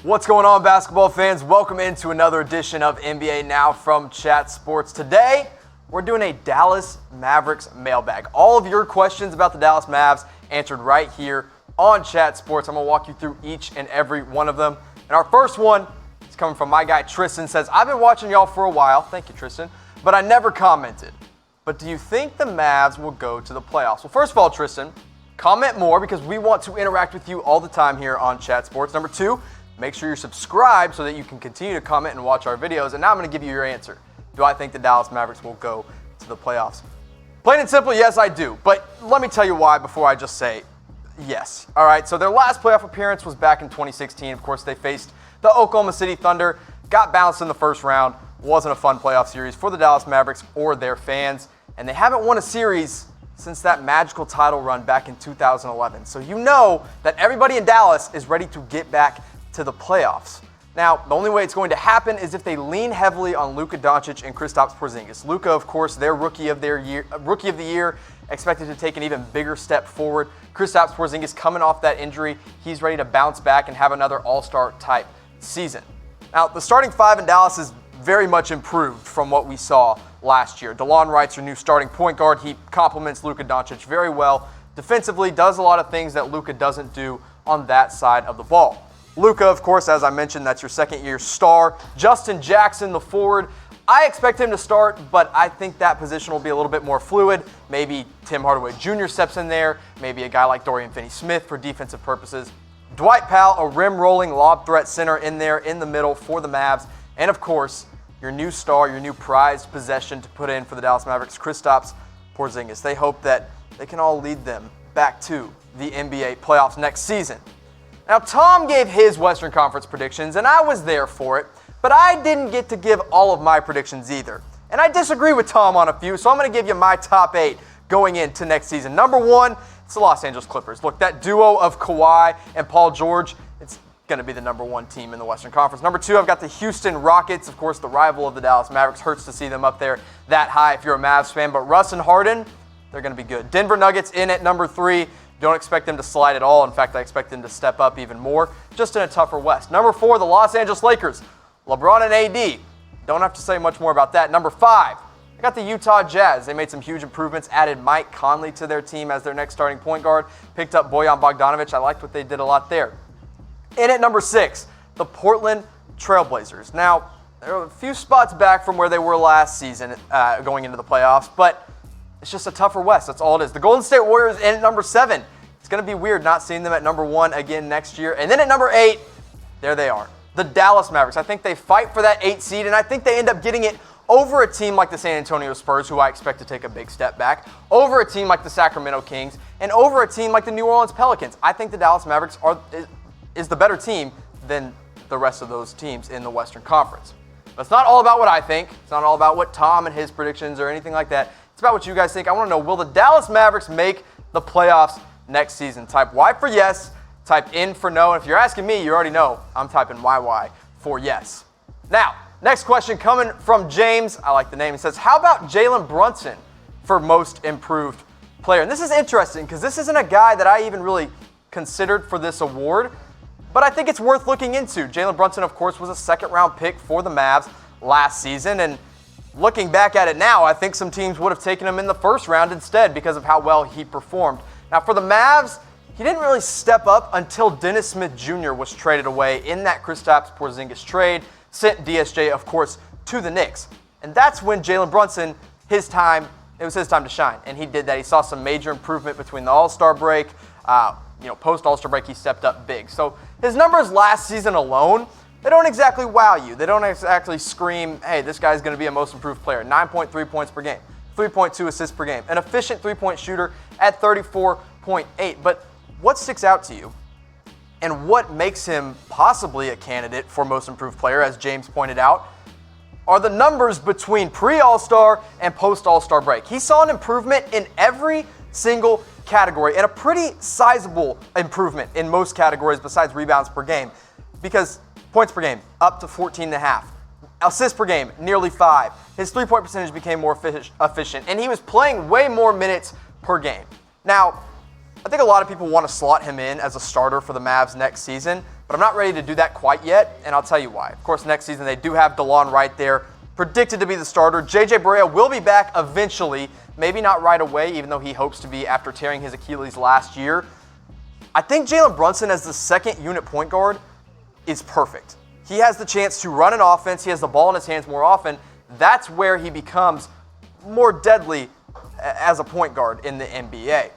What's going on, basketball fans? Welcome into another edition of NBA Now from Chat Sports. Today, we're doing a Dallas Mavericks mailbag. All of your questions about the Dallas Mavs answered right here on Chat Sports. I'm going to walk you through each and every one of them. And our first one is coming from my guy Tristan. Says, I've been watching y'all for a while. Thank you, Tristan. But I never commented. But do you think the Mavs will go to the playoffs? Well, first of all, Tristan, comment more because we want to interact with you all the time here on Chat Sports. Number two, make sure you're subscribed so that you can continue to comment and watch our videos. And now I'm going to give you your answer. Do I think the Dallas Mavericks will go to the playoffs? Plain and simple, yes, I do. But let me tell you why before I just say yes. All right, so their last playoff appearance was back in 2016. Of course, they faced the Oklahoma City Thunder, got bounced in the first round. Wasn't a fun playoff series for the Dallas Mavericks or their fans. And they haven't won a series since that magical title run back in 2011. So you know that everybody in Dallas is ready to get back to the playoffs. Now, the only way it's going to happen is if they lean heavily on Luca Doncic and Kristaps Porzingis. Luca, of course, their rookie of the year, expected to take an even bigger step forward. Kristaps Porzingis coming off that injury, he's ready to bounce back and have another all-star type season. Now, the starting five in Dallas is very much improved from what we saw last year. DeLon Wright's your new starting point guard. He complements Luca Doncic very well. Defensively, does a lot of things that Luca doesn't do on that side of the ball. Luca, of course, as I mentioned, that's your second-year star. Justin Jackson, the forward, I expect him to start, but I think that position will be a little bit more fluid. Maybe Tim Hardaway Jr. steps in there. Maybe a guy like Dorian Finney-Smith for defensive purposes. Dwight Powell, a rim-rolling lob threat center in there in the middle for the Mavs. And, of course, your new star, your new prized possession to put in for the Dallas Mavericks, Kristaps Porzingis. They hope that they can all lead them back to the NBA playoffs next season. Now, Tom gave his Western Conference predictions, and I was there for it, but I didn't get to give all of my predictions either. And I disagree with Tom on a few, so I'm going to give you my top 8 going into next season. Number 1, it's the Los Angeles Clippers. Look, that duo of Kawhi and Paul George, it's going to be the number 1 team in the Western Conference. Number 2, I've got the Houston Rockets, of course, the rival of the Dallas Mavericks. Hurts to see them up there that high if you're a Mavs fan, but Russ and Harden, they're going to be good. Denver Nuggets in at number 3. Don't expect them to slide at all. In fact, I expect them to step up even more, just in a tougher West. Number 4, the Los Angeles Lakers. LeBron and AD. Don't have to say much more about that. Number 5, I got the Utah Jazz. They made some huge improvements, added Mike Conley to their team as their next starting point guard, picked up Bojan Bogdanovic. I liked what they did a lot there. In at number 6, the Portland Trailblazers. Now, they're a few spots back from where they were last season going into the playoffs, but it's just a tougher West. That's all it is. The Golden State Warriors in at number 7. It's going to be weird not seeing them at number 1 again next year. And then at number 8, there they are. The Dallas Mavericks. I think they fight for that 8 seed, and I think they end up getting it over a team like the San Antonio Spurs, who I expect to take a big step back, over a team like the Sacramento Kings, and over a team like the New Orleans Pelicans. I think the Dallas Mavericks is the better team than the rest of those teams in the Western Conference. But it's not all about what I think. It's not all about what Tom and his predictions or anything like that. It's about what you guys think. I want to know, will the Dallas Mavericks make the playoffs next season? Type Y for yes, type N for no. And if you're asking me, you already know I'm typing YY for yes. Now, next question coming from James. I like the name. He says, how about Jalen Brunson for most improved player? And this is interesting because this isn't a guy that I even really considered for this award, but I think it's worth looking into. Jalen Brunson, of course, was a second-round pick for the Mavs last season, and looking back at it now, I think some teams would have taken him in the first round instead because of how well he performed. Now, for the Mavs, he didn't really step up until Dennis Smith Jr. was traded away in that Kristaps Porzingis trade, sent DSJ, of course, to the Knicks. And that's when Jalen Brunson, it was his time to shine, and he did that. He saw some major improvement between the All-Star break. Post-All-Star break, he stepped up big. So his numbers last season alone, they don't exactly wow you. They don't exactly scream, hey, this guy's going to be a most improved player. 9.3 points per game, 3.2 assists per game, an efficient three-point shooter at 34.8. But what sticks out to you and what makes him possibly a candidate for most improved player, as James pointed out, are the numbers between pre-All-Star and post-All-Star break. He saw an improvement in every single category and a pretty sizable improvement in most categories besides rebounds per game, because points per game up to 14.5, assists per game nearly 5. His three-point percentage became more efficient, and he was playing way more minutes per game. Now, I think a lot of people want to slot him in as a starter for the Mavs next season, but but I'm not ready to do that quite yet, and I'll tell you why. Of course, next season they do have DeLon Wright there, predicted to be the starter. J.J. Barea will be back eventually, maybe not right away, even though he hopes to be after tearing his Achilles last year. I think Jalen Brunson as the second unit point guard is perfect. He has the chance to run an offense. He has the ball in his hands more often. That's where he becomes more deadly as a point guard in the NBA.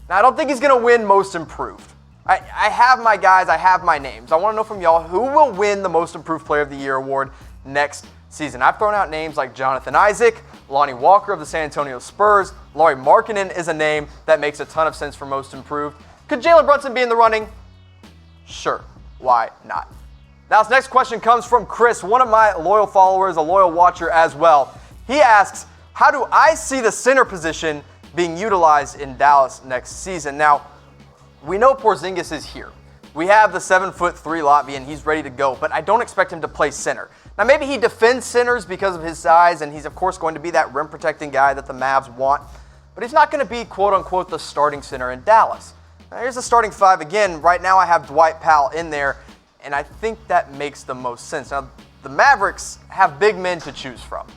Now, I don't think he's going to win most improved. I have my guys. I have my names. I want to know from y'all who will win the most improved player of the year award next season. I've thrown out names like Jonathan Isaac, Lonnie Walker of the San Antonio Spurs. Lauri Markkanen is a name that makes a ton of sense for most improved. Could Jalen Brunson be in the running? Sure. Why not? Now, this next question comes from Chris, one of my loyal followers, a loyal watcher as well. He asks, how do I see the center position being utilized in Dallas next season? Now, we know Porzingis is here. We have the 7'3" Latvian, and he's ready to go, but I don't expect him to play center. Now, maybe he defends centers because of his size, and he's, of course, going to be that rim-protecting guy that the Mavs want, but he's not going to be, quote-unquote, the starting center in Dallas. Now, here's the starting five. Again, right now I have Dwight Powell in there, and I think that makes the most sense. Now, the Mavericks have big men to choose from.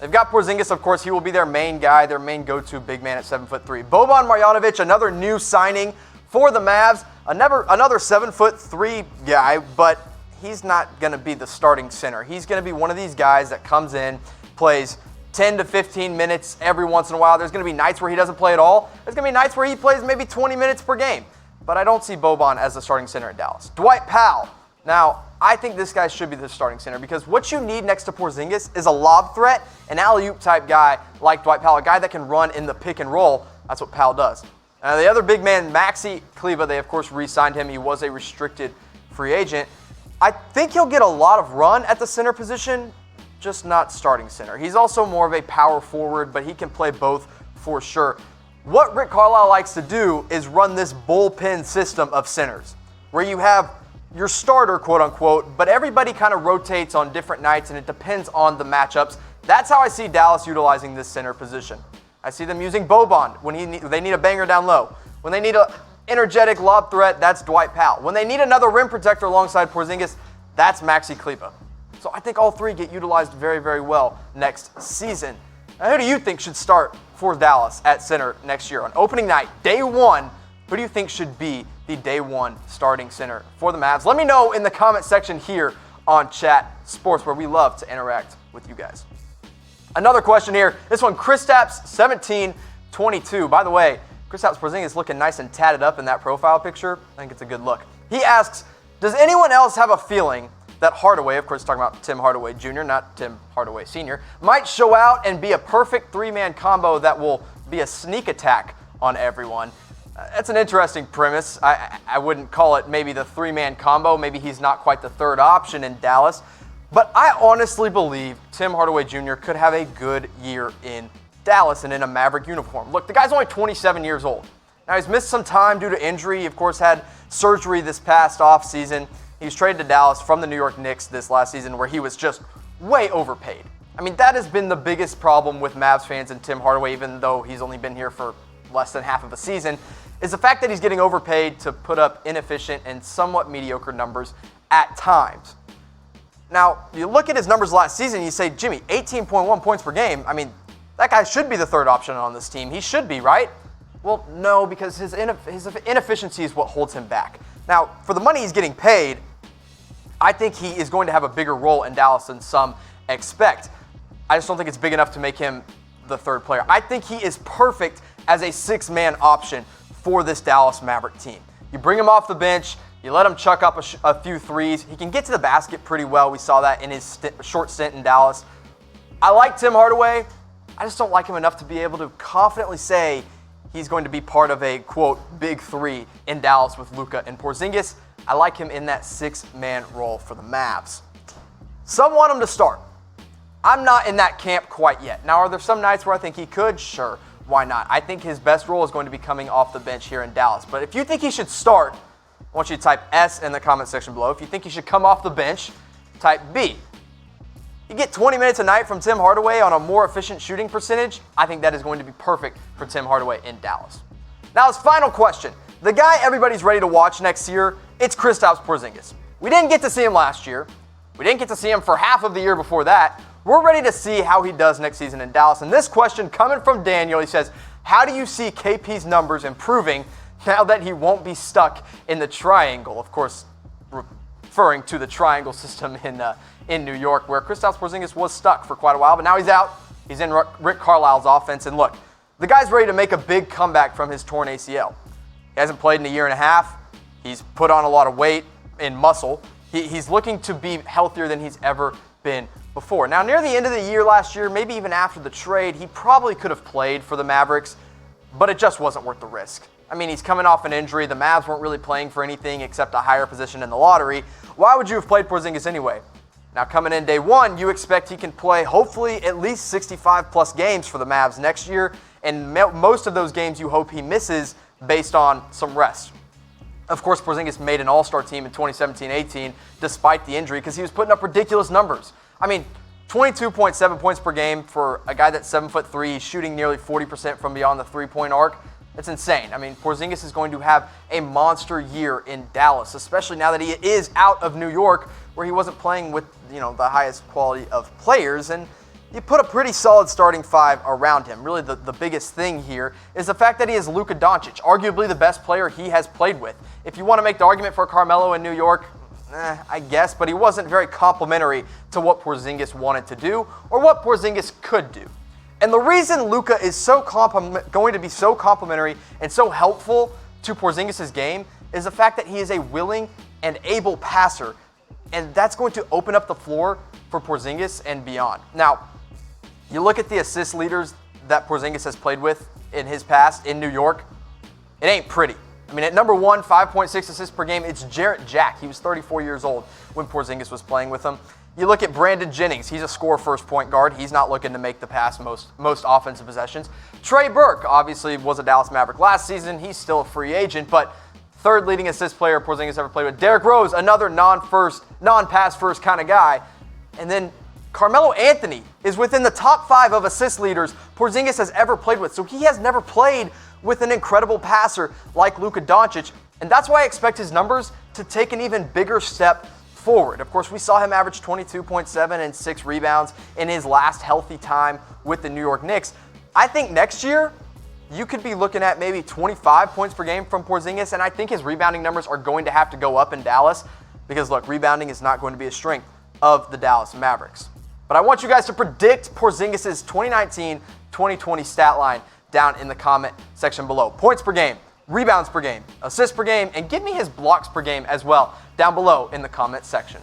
They've got Porzingis, of course. He will be their main guy, their main go-to big man at 7'3". Boban Marjanovic, another new signing for the Mavs, another 7'3" guy, but he's not going to be the starting center. He's going to be one of these guys that comes in, plays 10 to 15 minutes every once in a while. There's going to be nights where he doesn't play at all. There's going to be nights where he plays maybe 20 minutes per game. But I don't see Boban as the starting center in Dallas. Dwight Powell. Now, I think this guy should be the starting center because what you need next to Porzingis is a lob threat, an alley-oop type guy like Dwight Powell, a guy that can run in the pick and roll. That's what Powell does. The other big man, Maxi Kleber, they of course re-signed him. He was a restricted free agent. I think he'll get a lot of run at the center position, just not starting center. He's also more of a power forward, but he can play both for sure. What Rick Carlisle likes to do is run this bullpen system of centers, where you have your starter, quote unquote, but everybody kind of rotates on different nights and it depends on the matchups. That's how I see Dallas utilizing this center position. I see them using Boban when they need a banger down low. When they need an energetic lob threat, that's Dwight Powell. When they need another rim protector alongside Porzingis, that's Maxi Kleber. So I think all three get utilized very, very well next season. Now, who do you think should start for Dallas at center next year? On opening night, day one, who do you think should be the day one starting center for the Mavs? Let me know in the comment section here on Chat Sports, where we love to interact with you guys. Another question here. This one, Kristaps 1722. By the way, Kristaps Porzingis looking nice and tatted up in that profile picture. I think it's a good look. He asks, does anyone else have a feeling that Hardaway, of course talking about Tim Hardaway Jr., not Tim Hardaway Sr., might show out and be a perfect three-man combo that will be a sneak attack on everyone? That's an interesting premise. I wouldn't call it maybe the three-man combo. Maybe he's not quite the third option in Dallas. But I honestly believe Tim Hardaway Jr. could have a good year in Dallas and in a Maverick uniform. Look, the guy's only 27 years old. Now, he's missed some time due to injury. He, of course, had surgery this past offseason. He was traded to Dallas from the New York Knicks this last season where he was just way overpaid. I mean, that has been the biggest problem with Mavs fans and Tim Hardaway, even though he's only been here for less than half of a season, is the fact that he's getting overpaid to put up inefficient and somewhat mediocre numbers at times. Now, you look at his numbers last season, you say, Jimmy, 18.1 points per game. I mean, that guy should be the third option on this team. He should be, right? Well, no, because his inefficiency is what holds him back. Now, for the money he's getting paid, I think he is going to have a bigger role in Dallas than some expect. I just don't think it's big enough to make him the third player. I think he is perfect as a six-man option for this Dallas Maverick team. You bring him off the bench, you let him chuck up a few threes. He can get to the basket pretty well. We saw that in his short stint in Dallas. I like Tim Hardaway. I just don't like him enough to be able to confidently say he's going to be part of a, quote, big three in Dallas with Luca and Porzingis. I like him in that six-man role for the Mavs. Some want him to start. I'm not in that camp quite yet. Now, are there some nights where I think he could? Sure. Why not? I think his best role is going to be coming off the bench here in Dallas. But if you think he should start, I want you to type S in the comment section below. If you think he should come off the bench, type B. You get 20 minutes a night from Tim Hardaway on a more efficient shooting percentage, I think that is going to be perfect for Tim Hardaway in Dallas. Now, his final question. The guy everybody's ready to watch next year, it's Kristaps Porzingis. We didn't get to see him last year. We didn't get to see him for half of the year before that. We're ready to see how he does next season in Dallas. And this question coming from Daniel, he says, how do you see KP's numbers improving now that he won't be stuck in the triangle? Of course, referring to the triangle system in New York, where Kristaps Porzingis was stuck for quite a while, but now he's out. He's in Rick Carlisle's offense. And look, the guy's ready to make a big comeback from his torn ACL. He hasn't played in a year and a half. He's put on a lot of weight and muscle. He's looking to be healthier than he's ever been before. Now, near the end of the year last year, maybe even after the trade, he probably could have played for the Mavericks, but it just wasn't worth the risk. I mean, he's coming off an injury. The Mavs weren't really playing for anything except a higher position in the lottery. Why would you have played Porzingis anyway? Now, coming in day one, you expect he can play hopefully at least 65-plus games for the Mavs next year, and most of those games you hope he misses based on some rest. Of course, Porzingis made an all-star team in 2017-18 despite the injury because he was putting up ridiculous numbers. I mean, 22.7 points per game for a guy that's 7'3", shooting nearly 40% from beyond the three-point arc. That's insane. I mean, Porzingis is going to have a monster year in Dallas, especially now that he is out of New York, where he wasn't playing with, the highest quality of players. And you put a pretty solid starting five around him. Really, the biggest thing here is the fact that he is Luca Doncic, arguably the best player he has played with. If you want to make the argument for Carmelo in New York, I guess, but he wasn't very complimentary to what Porzingis wanted to do or what Porzingis could do. And the reason Luca is going to be so complimentary and so helpful to Porzingis' game is the fact that he is a willing and able passer, and that's going to open up the floor for Porzingis and beyond. Now, you look at the assist leaders that Porzingis has played with in his past in New York, it ain't pretty. I mean, at number one, 5.6 assists per game, it's Jarrett Jack. He was 34 years old when Porzingis was playing with him. You look at Brandon Jennings. He's a scorer first point guard. He's not looking to make the pass most offensive possessions. Trey Burke obviously was a Dallas Maverick last season. He's still a free agent, but third leading assist player Porzingis ever played with. Derrick Rose, another non-pass first kind of guy. And then Carmelo Anthony is within the top 5 of assist leaders Porzingis has ever played with. So he has never played with an incredible passer like Luca Doncic. And that's why I expect his numbers to take an even bigger step forward. Of course, we saw him average 22.7 and 6 rebounds in his last healthy time with the New York Knicks. I think next year, you could be looking at maybe 25 points per game from Porzingis, and I think his rebounding numbers are going to have to go up in Dallas because, look, rebounding is not going to be a strength of the Dallas Mavericks. But I want you guys to predict Porzingis' 2019-2020 stat line down in the comment section below. Points per game, rebounds per game, assists per game, and give me his blocks per game as well down below in the comment section.